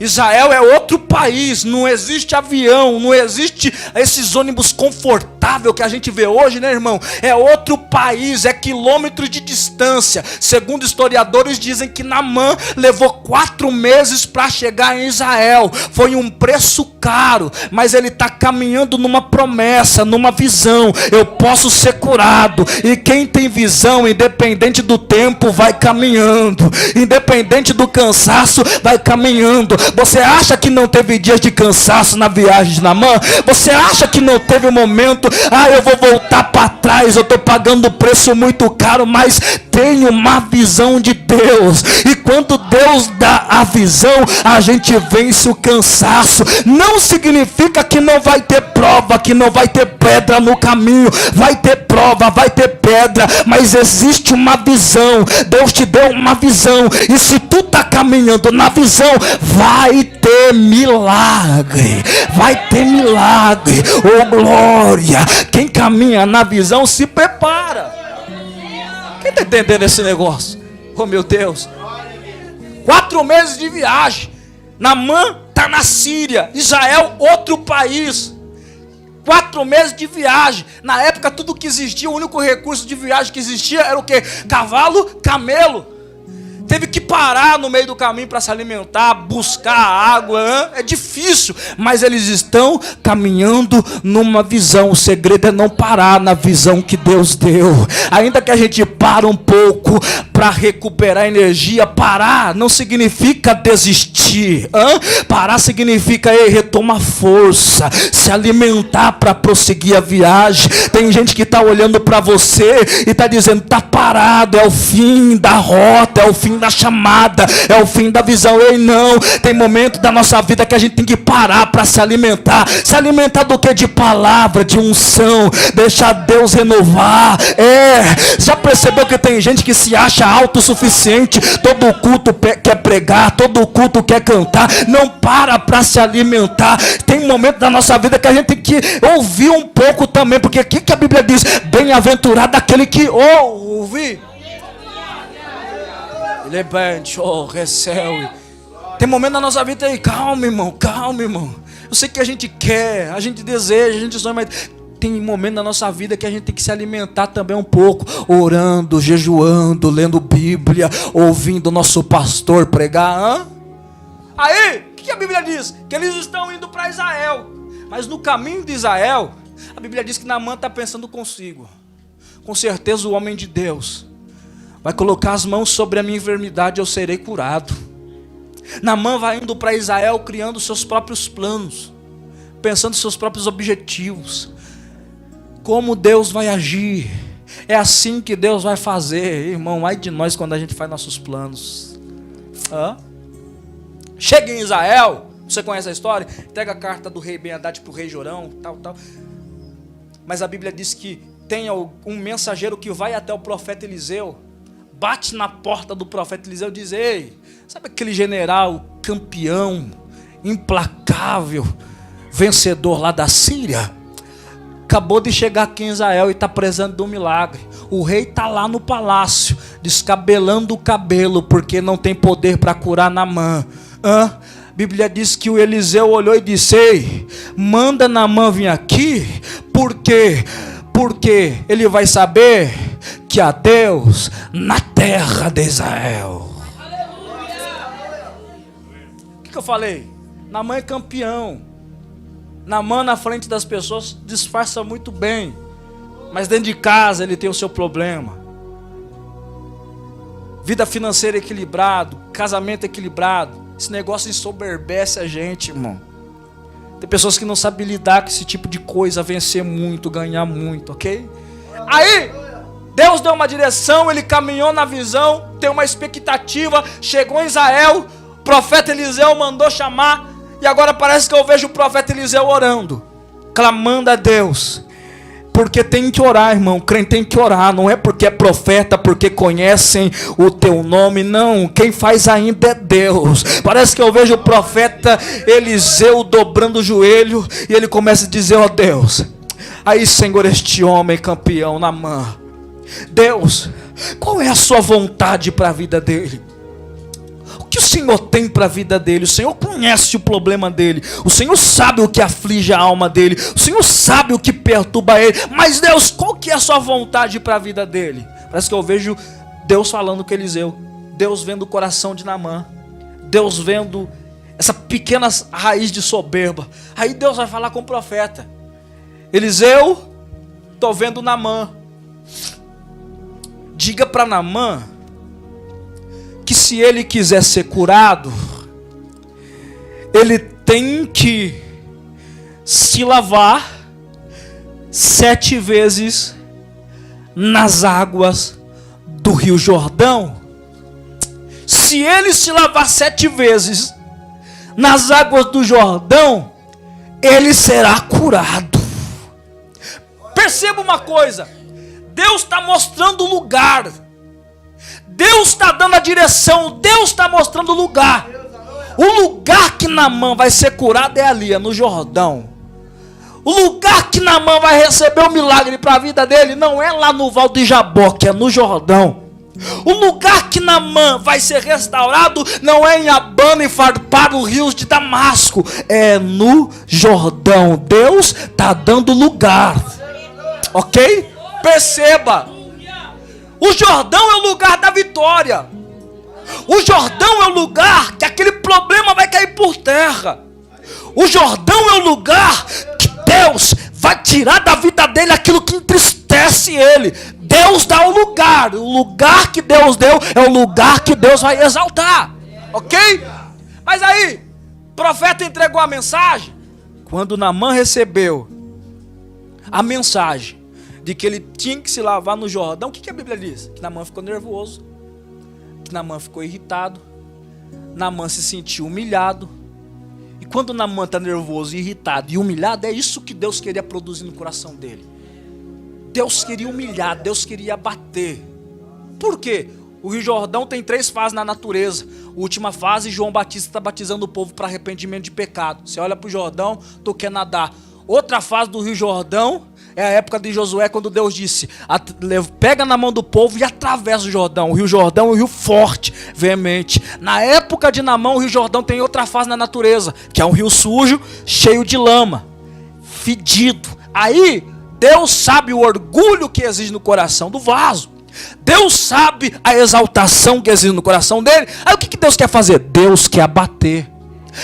Israel é outro país, não existe avião, não existe esses ônibus confortáveis que a gente vê hoje, né, irmão? É outro país, é quilômetros de distância. Segundo historiadores, dizem que Naamã levou 4 meses para chegar em Israel. Foi um preço caro, mas ele está caminhando numa promessa, numa visão. Eu posso ser curado. E quem tem visão, independente do tempo, vai caminhando. Independente do cansaço, vai caminhando. Você acha que não teve dias de cansaço na viagem de Naamã? Você acha que não teve um momento, eu vou voltar para trás, eu estou pagando preço muito caro, mas tenho uma visão de Deus. E quando Deus dá a visão, a gente vence o cansaço. Não significa que não vai ter prova, que não vai ter pedra no caminho. Vai ter prova, vai ter pedra, mas existe uma visão. Deus te deu uma visão, e se tu está caminhando na visão, vai ter milagre. Vai ter milagre. Oh glória. Quem caminha na visão se prepara. Quem está entendendo esse negócio? Oh meu Deus. 4 meses de viagem. Naamã está na Síria. Israel, outro país. 4 meses de viagem. Na época tudo que existia, o único recurso de viagem que existia era o quê? Cavalo, camelo. Teve que parar no meio do caminho para se alimentar, buscar água. É difícil, mas eles estão caminhando numa visão. O segredo é não parar na visão que Deus deu. Ainda que a gente para um pouco para recuperar energia, parar não significa desistir. Parar significa retomar força, se alimentar para prosseguir a viagem. Tem gente que está olhando para você e está dizendo: está parado, é o fim da rota, é o fim da chamada, é o fim da visão. Ei, não, tem momento da nossa vida que a gente tem que parar para se alimentar. Se alimentar do que? De palavra, de unção, deixar Deus renovar. Já percebeu que tem gente que se acha autossuficiente? Todo culto quer pregar, todo culto quer cantar, não para se alimentar. Tem momento da nossa vida que a gente tem que ouvir um pouco também, porque o que a Bíblia diz? Bem-aventurado aquele que ouve. Recebe. Tem momento da nossa vida aí, calma irmão. Eu sei que a gente quer, a gente deseja, a gente sonha, mas tem momento da nossa vida que a gente tem que se alimentar também um pouco, orando, jejuando, lendo Bíblia, ouvindo o nosso pastor pregar. Aí, o que a Bíblia diz? Que eles estão indo para Israel, mas no caminho de Israel, a Bíblia diz que Naamã está pensando consigo: com certeza o homem de Deus vai colocar as mãos sobre a minha enfermidade, eu serei curado. Naamã vai indo para Israel criando seus próprios planos, pensando seus próprios objetivos. Como Deus vai agir? É assim que Deus vai fazer. Irmão, ai de nós quando a gente faz nossos planos. Chega em Israel, você conhece a história? Entrega a carta do rei Ben-Hadad para o rei Jorão, tal. Mas a Bíblia diz que tem um mensageiro que vai até o profeta Eliseu, bate na porta do profeta Eliseu e diz: ei, sabe aquele general campeão, implacável, vencedor lá da Síria? Acabou de chegar aqui em Israel e está precisando de um milagre. O rei está lá no palácio, descabelando o cabelo, porque não tem poder para curar Naamã. A Bíblia diz que o Eliseu olhou e disse: ei, manda Naamã vir aqui, porque ele vai saber que há Deus na terra de Israel. que eu falei? Naamã é campeão. Naamã na frente das pessoas disfarça muito bem. Mas dentro de casa ele tem o seu problema. Vida financeira equilibrado, casamento equilibrado. Esse negócio ensoberbece a gente, irmão. Tem pessoas que não sabem lidar com esse tipo de coisa, vencer muito, ganhar muito, ok? Aí, Deus deu uma direção, ele caminhou na visão, tem uma expectativa, chegou em Israel, o profeta Eliseu mandou chamar, e agora parece que eu vejo o profeta Eliseu orando, clamando a Deus. Porque tem que orar, irmão. Crente tem que orar. Não é porque é profeta, porque conhecem o teu nome. Não, quem faz ainda é Deus. Parece que eu vejo o profeta Eliseu dobrando o joelho. E ele começa a dizer, ó Deus, aí Senhor, este homem campeão Naamã, Deus, qual é a sua vontade para a vida dele? O que o Senhor tem para a vida dele? O Senhor conhece o problema dele. O Senhor sabe o que aflige a alma dele. O Senhor sabe o que perturba ele. Mas Deus, qual que é a sua vontade para a vida dele? Parece que eu vejo Deus falando com Eliseu. Deus vendo o coração de Naamã. Deus vendo essa pequena raiz de soberba. Aí Deus vai falar com o profeta. Eliseu, estou vendo Naamã. Diga para Naamã que se ele quiser ser curado, ele tem que se lavar 7 vezes nas águas do Rio Jordão. Se ele se lavar 7 vezes nas águas do Jordão, ele será curado. Perceba uma coisa, Deus está mostrando o lugar. Deus está dando a direção, Deus está mostrando o lugar. O lugar que Naamã vai ser curado é ali, é no Jordão. O lugar que Naamã vai receber o milagre para a vida dele não é lá no Val de Jaboque, é no Jordão. O lugar que Naamã vai ser restaurado não é em Abana e Farpar, os rios de Damasco, é no Jordão. Deus está dando lugar, ok? Perceba. O Jordão é o lugar da vitória. O Jordão é o lugar que aquele problema vai cair por terra. O Jordão é o lugar que Deus vai tirar da vida dele aquilo que entristece ele. Deus dá o lugar que Deus deu é o lugar que Deus vai exaltar, ok? Mas aí, o profeta entregou a mensagem. Quando Naamã recebeu a mensagem de que ele tinha que se lavar no Jordão, o que a Bíblia diz? Que Naamã ficou nervoso, que Naamã ficou irritado, Naamã se sentiu humilhado. E quando Naamã está nervoso, irritado e humilhado, é isso que Deus queria produzir no coração dele. Deus queria humilhar, Deus queria abater. Por quê? O Rio Jordão tem 3 fases na natureza. A última fase, João Batista está batizando o povo para arrependimento de pecado. Você olha para o Jordão, tu quer nadar. Outra fase do Rio Jordão é a época de Josué, quando Deus disse, pega na mão do povo e atravessa o Jordão. O Rio Jordão é um rio forte, veemente. Na época de Naamã, o Rio Jordão tem outra fase na natureza, que é um rio sujo, cheio de lama, fedido. Aí, Deus sabe o orgulho que existe no coração do vaso. Deus sabe a exaltação que existe no coração dele. Aí o que Deus quer fazer? Deus quer abater.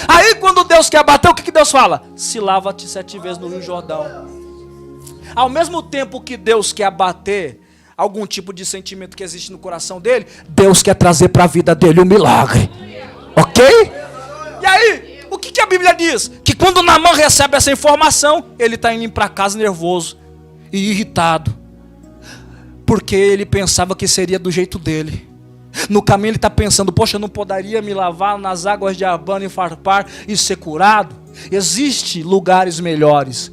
Aí quando Deus quer abater, o que Deus fala? Se lava-te 7 vezes no Rio Jordão. Ao mesmo tempo que Deus quer abater algum tipo de sentimento que existe no coração dele, Deus quer trazer para a vida dele um milagre. Ok? E aí, o que a Bíblia diz? Que quando Naamã recebe essa informação, ele está indo para casa nervoso e irritado. Porque ele pensava que seria do jeito dele. No caminho ele está pensando, poxa, eu não poderia me lavar nas águas de Abana e Farpar e ser curado? Existem lugares melhores.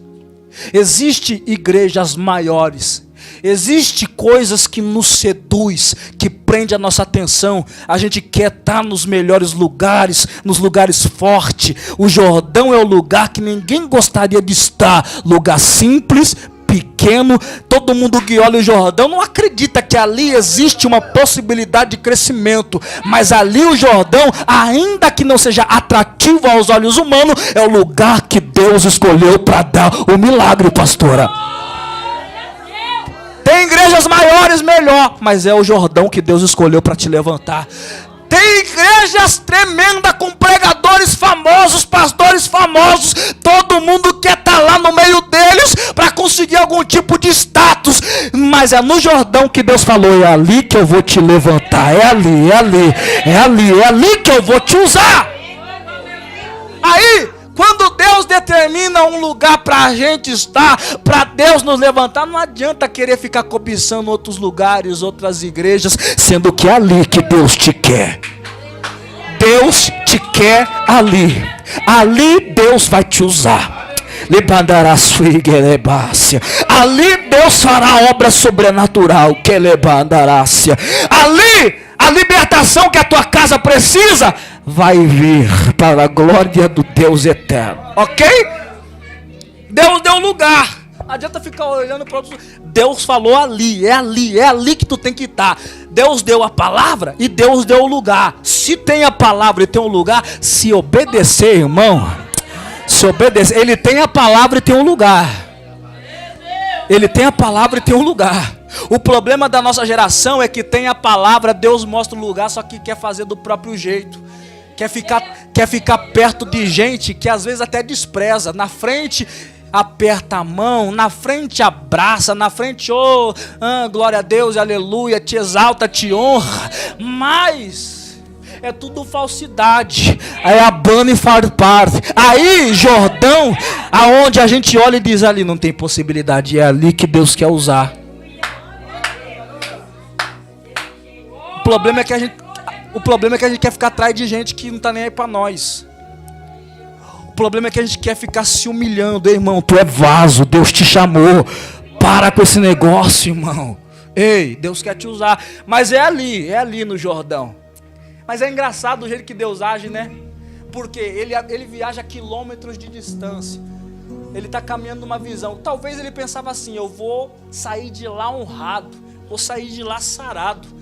Existem igrejas maiores. Existem coisas que nos seduz, que prende a nossa atenção. A gente quer estar nos melhores lugares, nos lugares fortes. O Jordão é o lugar que ninguém gostaria de estar. Lugar simples, pequeno. Todo mundo que olha o Jordão não acredita que ali existe uma possibilidade de crescimento. Mas ali o Jordão, ainda que não seja atrativo aos olhos humanos, é o lugar que Deus escolheu para dar o milagre, pastora. Tem igrejas maiores, melhor, mas é o Jordão que Deus escolheu para te levantar. Tem igrejas tremendas com pregadores famosos, pastores famosos. Todo mundo quer estar lá no meio deles para conseguir algum tipo de status. Mas é no Jordão que Deus falou: é ali que eu vou te levantar. É ali que eu vou te usar. Aí, quando Deus determina um lugar para a gente estar, para Deus nos levantar, não adianta querer ficar cobiçando outros lugares, outras igrejas, sendo que é ali que Deus te quer. Deus te quer ali. Ali Deus vai te usar. Ali Deus fará obra sobrenatural. Ali a libertação que a tua casa precisa vai vir para a glória do Deus eterno. Ok? Deus deu lugar. Não adianta ficar olhando para outros. Deus falou ali. É ali que tu tem que estar. Deus deu a palavra e Deus deu o lugar. Se tem a palavra e tem um lugar, se obedecer, irmão, se obedecer, ele tem a palavra e tem um lugar. Ele tem a palavra e tem um lugar. O problema da nossa geração é que tem a palavra, Deus mostra o lugar, só que quer fazer do próprio jeito. Quer ficar perto de gente que às vezes até despreza. Na frente aperta a mão, na frente abraça, na frente, glória a Deus, aleluia, te exalta, te honra. Mas é tudo falsidade. Aí abana e faz parte. Aí Jordão, aonde a gente olha e diz: ali não tem possibilidade. É ali que Deus quer usar. O problema é que a gente quer ficar atrás de gente que não está nem aí para nós. O problema é que a gente quer ficar se humilhando. Ei, irmão, tu é vaso, Deus te chamou. Para com esse negócio, irmão. Ei, Deus quer te usar. Mas é ali no Jordão. Mas é engraçado o jeito que Deus age, né? Porque ele viaja quilômetros de distância. Ele está caminhando numa visão. Talvez ele pensava assim: eu vou sair de lá honrado, vou sair de lá sarado.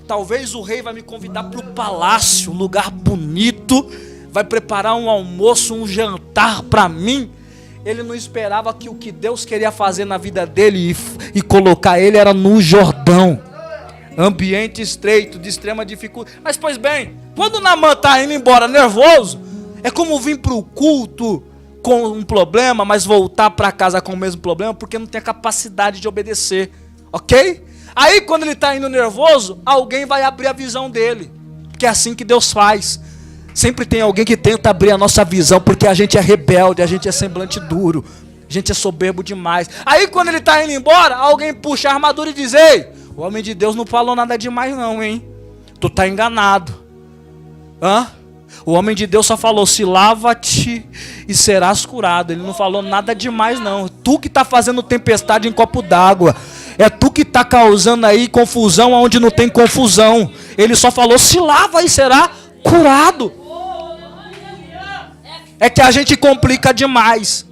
Talvez o rei vai me convidar para o palácio, um lugar bonito, vai preparar um almoço, um jantar para mim. Ele não esperava que o que Deus queria fazer na vida dele e colocar ele era no Jordão. Ambiente estreito, de extrema dificuldade. Mas pois bem, quando Naamã está indo embora nervoso, é como vir para o culto com um problema, mas voltar para casa com o mesmo problema, porque não tem a capacidade de obedecer, ok? Aí quando ele está indo nervoso, alguém vai abrir a visão dele, porque é assim que Deus faz. Sempre tem alguém que tenta abrir a nossa visão, porque a gente é rebelde, a gente é semblante duro, a gente é soberbo demais. Aí quando ele está indo embora, alguém puxa a armadura e diz: ei, o homem de Deus não falou nada demais não, hein? Tu tá enganado. O homem de Deus só falou: se lava-te e serás curado. Ele não falou nada demais não. Tu que tá fazendo tempestade em copo d'água. É tu que tá causando aí confusão onde não tem confusão. Ele só falou: se lava e será curado. É que a gente complica demais.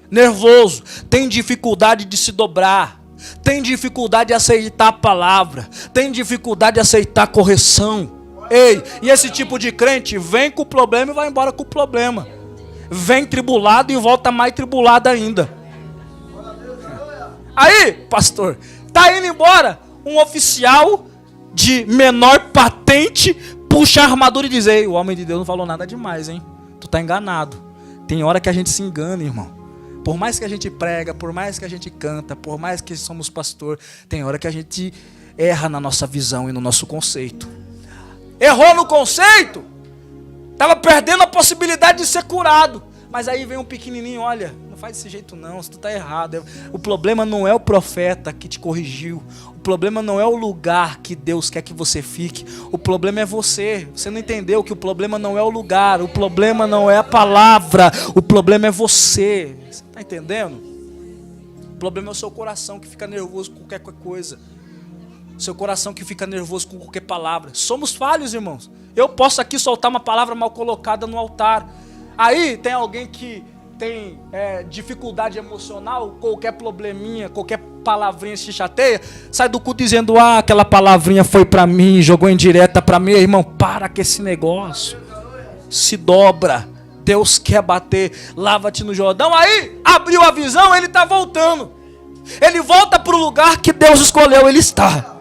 Nervoso, tem dificuldade de se dobrar, tem dificuldade de aceitar a palavra, tem dificuldade de aceitar a correção. Ei, e esse tipo de crente vem com o problema e vai embora com o problema. Vem tribulado e volta mais tribulado ainda. Aí, pastor, tá indo embora um oficial de menor patente, puxa a armadura e diz: ei, o homem de Deus não falou nada demais, hein? Tu tá enganado. Tem hora que a gente se engana, irmão. Por mais que a gente prega, por mais que a gente canta, por mais que somos pastor, tem hora que a gente erra na nossa visão e no nosso conceito. Errou no conceito, estava perdendo a possibilidade de ser curado. Mas aí vem um pequenininho: olha, não faz desse jeito não, se tu está errado. O problema não é o profeta que te corrigiu. O problema não é o lugar que Deus quer que você fique. O problema é você. Você não entendeu que o problema não é o lugar. O problema não é a palavra. O problema é você. Você está entendendo? O problema é o seu coração que fica nervoso com qualquer coisa. Seu coração que fica nervoso com qualquer palavra. Somos falhos, irmãos. Eu posso aqui soltar uma palavra mal colocada no altar. Aí tem alguém que tem dificuldade emocional, qualquer probleminha, qualquer palavrinha se chateia, sai do culto dizendo: ah, aquela palavrinha foi pra mim, jogou em direta pra mim. Irmão, para com esse negócio. Se dobra. Deus quer bater. Lava-te no Jordão. Aí, abriu a visão, ele tá voltando. Ele volta pro lugar que Deus escolheu ele estar.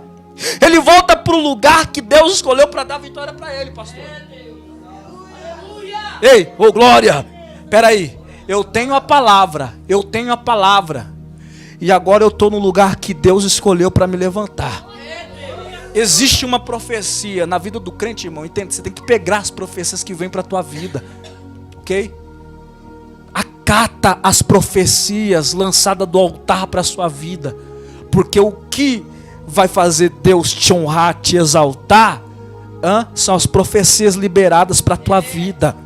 Ele volta para o lugar que Deus escolheu para dar vitória para ele, pastor. Ei, ô glória, peraí, eu tenho a palavra, e agora eu estou no lugar que Deus escolheu para me levantar. Existe uma profecia na vida do crente, irmão, entende? Você tem que pegar as profecias que vêm para a tua vida, ok? Acata as profecias lançadas do altar para a sua vida, porque o que vai fazer Deus te honrar, te exaltar, são as profecias liberadas para a tua vida.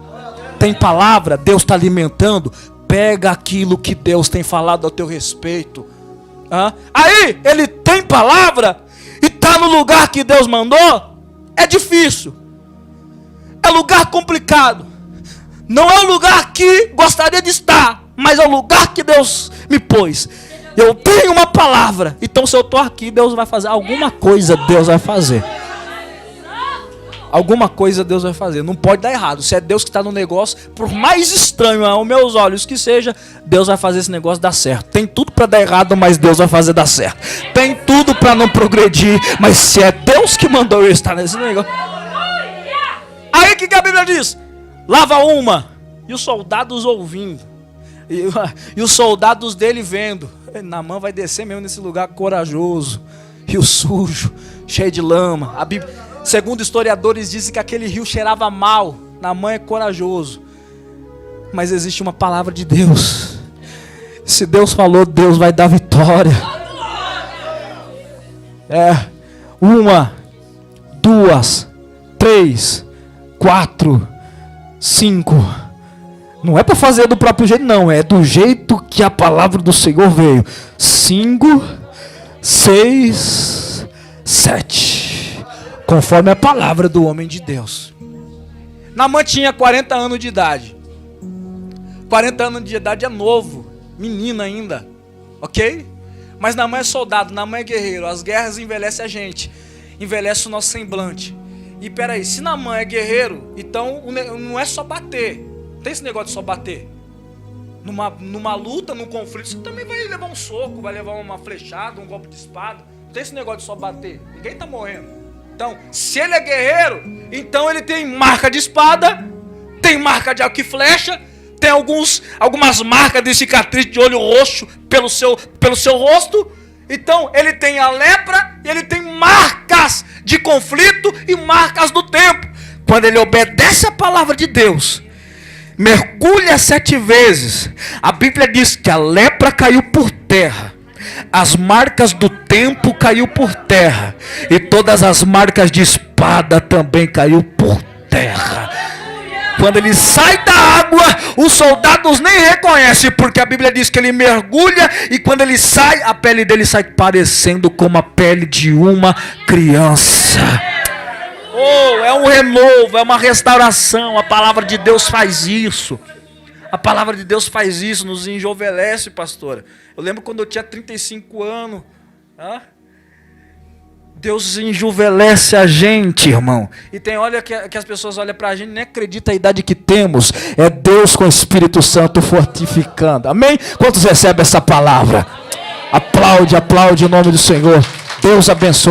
Tem palavra, Deus está alimentando, pega aquilo que Deus tem falado ao teu respeito. Aí, ele tem palavra e está no lugar que Deus mandou. É difícil, é lugar complicado, não é o lugar que gostaria de estar, mas é o lugar que Deus me pôs. Eu tenho uma palavra, então se eu estou aqui, Deus vai fazer alguma coisa. Deus vai fazer alguma coisa, Deus vai fazer. Não pode dar errado. Se é Deus que está no negócio, por mais estranho aos meus olhos que seja, Deus vai fazer esse negócio dar certo. Tem tudo para dar errado, mas Deus vai fazer dar certo. Tem tudo para não progredir, mas se é Deus que mandou eu estar nesse negócio. Aí o que a Bíblia diz? Lava uma, e os soldados ouvindo, e os soldados dele vendo. Naamã vai descer mesmo nesse lugar corajoso, rio sujo, cheio de lama. A Bíblia, segundo historiadores, dizem que aquele rio cheirava mal. Naamã é corajoso, mas existe uma palavra de Deus. Se Deus falou, Deus vai dar vitória. Uma, duas, três, 4, 5. Não é para fazer do próprio jeito, não. É do jeito que a palavra do Senhor veio. 5, 6, 7. Conforme a palavra do homem de Deus. Naamã tinha 40 anos de idade. 40 anos de idade é novo. Menino ainda. Ok? Mas Naamã é soldado, Naamã é guerreiro. As guerras envelhecem a gente. Envelhece o nosso semblante. E peraí, se Naamã é guerreiro, então não é só bater. Não tem esse negócio de só bater. Numa luta, num conflito, você também vai levar um soco, vai levar uma flechada, um golpe de espada. Não tem esse negócio de só bater. Ninguém está morrendo. Então, se ele é guerreiro, então ele tem marca de espada, tem marca de arco e flecha, tem algumas marcas de cicatriz de olho roxo pelo seu rosto. Então, ele tem a lepra e ele tem marcas de conflito e marcas do tempo. Quando ele obedece a palavra de Deus, mergulha 7 vezes, a Bíblia diz que a lepra caiu por terra, as marcas do tempo caiu por terra, e todas as marcas de espada também caiu por terra. Quando ele sai da água, os soldados nem reconhecem, porque a Bíblia diz que ele mergulha, e quando ele sai, a pele dele sai parecendo como a pele de uma criança. É um renovo, é uma restauração. A palavra de Deus faz isso. A palavra de Deus faz isso, nos enjovelece, pastora. Eu lembro quando eu tinha 35 anos. Deus enjovelece a gente, irmão. E tem hora que as pessoas olham pra gente e nem acreditam a idade que temos. É Deus com o Espírito Santo fortificando. Amém? Quantos recebem essa palavra? Aplaude, aplaude o nome do Senhor. Deus abençoe.